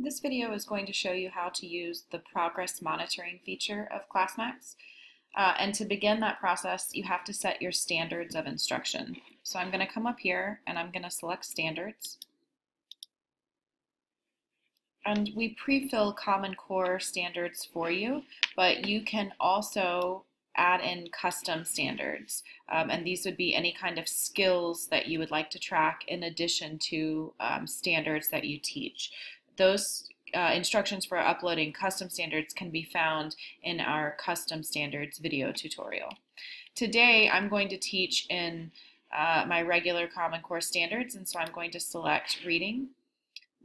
This video is going to show you how to use the progress monitoring feature of ClassMax. And to begin that process, you have to set your standards of instruction. So I'm going to come up here and I'm going to select standards. And we pre-fill Common Core standards for you, but you can also add in custom standards. And these would be any kind of skills that you would like to track in addition to standards that you teach. Those instructions for uploading custom standards can be found in our custom standards video tutorial. Today I'm going to teach in my regular Common Core standards, and so I'm going to select reading,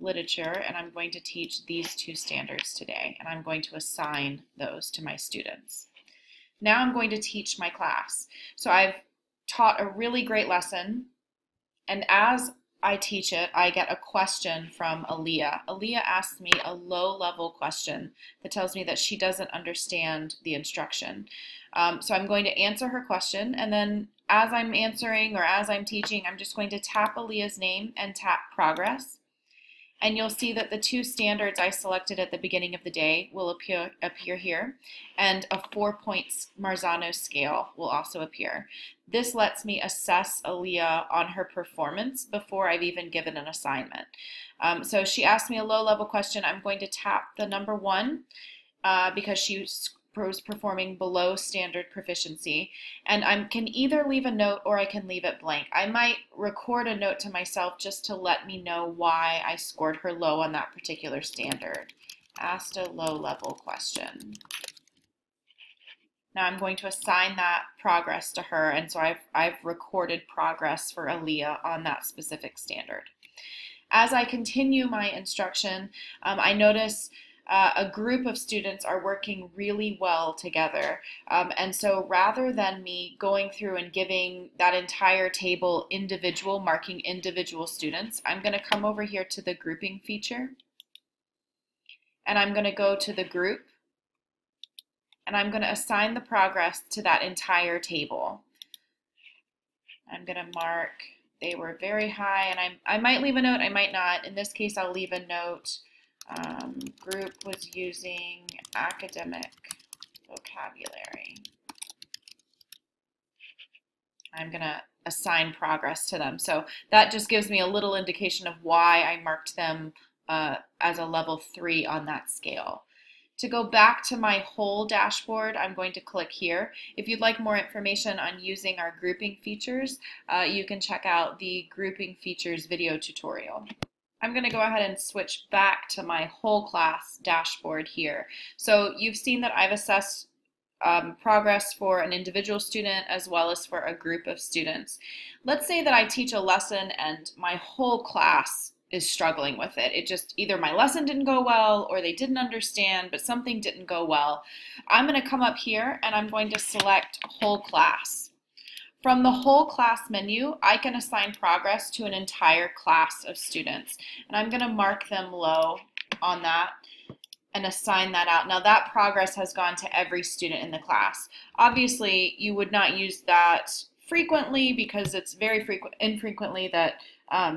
literature, and I'm going to teach these two standards today, and I'm going to assign those to my students. Now I'm going to teach my class. So I've taught a really great lesson, and as I teach it, I get a question from Aaliyah. Aaliyah asked me a low-level question that tells me that she doesn't understand the instruction. So I'm going to answer her question, and then as I'm answering or as I'm teaching, I'm just going to tap Aaliyah's name and tap progress. And you'll see that the two standards I selected at the beginning of the day will appear here, and a 4-point Marzano scale will also appear. This lets me assess Aaliyah on her performance before I've even given an assignment. So she asked me a low-level question. I'm going to tap the number 1 because she was performing below standard proficiency, and I can either leave a note or I can leave it blank. I might record a note to myself just to let me know why I scored her low on that particular standard. Asked a low-level question. Now I'm going to assign that progress to her, and so I've recorded progress for Aaliyah on that specific standard. As I continue my instruction, I notice a group of students are working really well together. And so rather than me going through and giving that entire table marking individual students, I'm going to come over here to the grouping feature. And I'm going to go to the group. And I'm going to assign the progress to that entire table. I'm going to mark they were very high, and I might leave a note, I might not. In this case, I'll leave a note. Group was using academic vocabulary. I'm going to assign progress to them. So that just gives me a little indication of why I marked them as a level 3 on that scale. To go back to my whole dashboard, I'm going to click here. If you'd like more information on using our grouping features, you can check out the grouping features video tutorial. I'm going to go ahead and switch back to my whole class dashboard here. So you've seen that I've assessed progress for an individual student as well as for a group of students. Let's say that I teach a lesson and my whole class is struggling with it. It just either my lesson didn't go well or they didn't understand, but something didn't go well. I'm going to come up here and I'm going to select whole class. From the whole class menu, I can assign progress to an entire class of students. And I'm going to mark them low on that and assign that out. Now that progress has gone to every student in the class. Obviously, you would not use that frequently because it's very infrequently that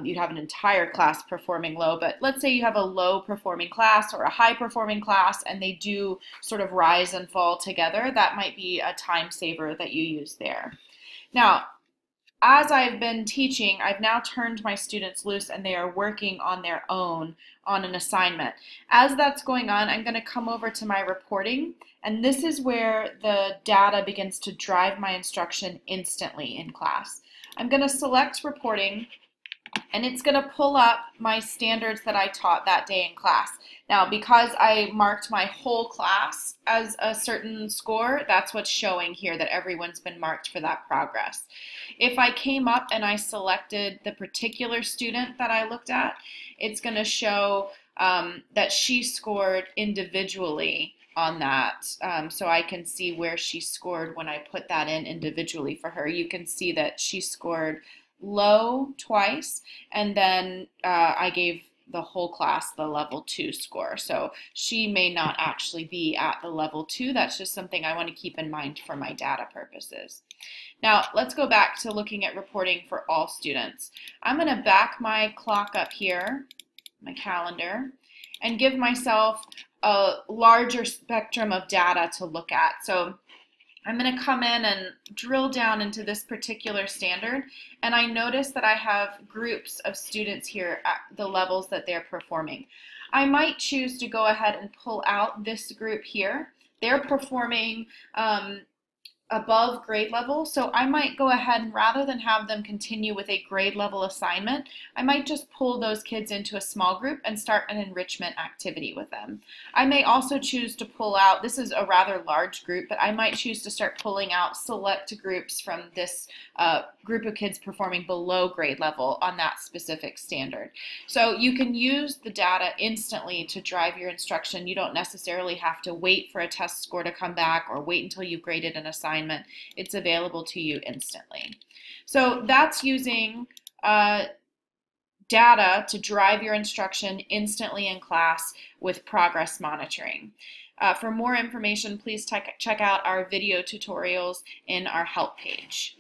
you'd have an entire class performing low. But let's say you have a low performing class or a high performing class and they do sort of rise and fall together. That might be a time saver that you use there. Now, as I've been teaching, I've now turned my students loose and they are working on their own on an assignment. As that's going on, I'm going to come over to my reporting, and this is where the data begins to drive my instruction instantly in class. I'm going to select reporting, and it's going to pull up my standards that I taught that day in class. Now, because I marked my whole class as a certain score, that's what's showing here, that everyone's been marked for that progress. If I came up and I selected the particular student that I looked at, it's going to show that she scored individually on that. So I can see where she scored when I put that in individually for her. You can see that she scored low twice, and then I gave the whole class the level 2 score. So she may not actually be at the level 2. That's just something I want to keep in mind for my data purposes. Now let's go back to looking at reporting for all students. I'm going to back my clock up here my calendar, and give myself a larger spectrum of data to look at. So I'm going to come in and drill down into this particular standard, and I notice that I have groups of students here at the levels that they're performing. I might choose to go ahead and pull out this group here. They're performing above grade level, so I might go ahead and rather than have them continue with a grade level assignment, I might just pull those kids into a small group and start an enrichment activity with them. I may also choose to pull out, this is a rather large group, but I might choose to start pulling out select groups from this group of kids performing below grade level on that specific standard. So you can use the data instantly to drive your instruction. You don't necessarily have to wait for a test score to come back or wait until you've graded an assignment. It's available to you instantly. So that's using data to drive your instruction instantly in class with progress monitoring. For more information, please check out our video tutorials in our help page.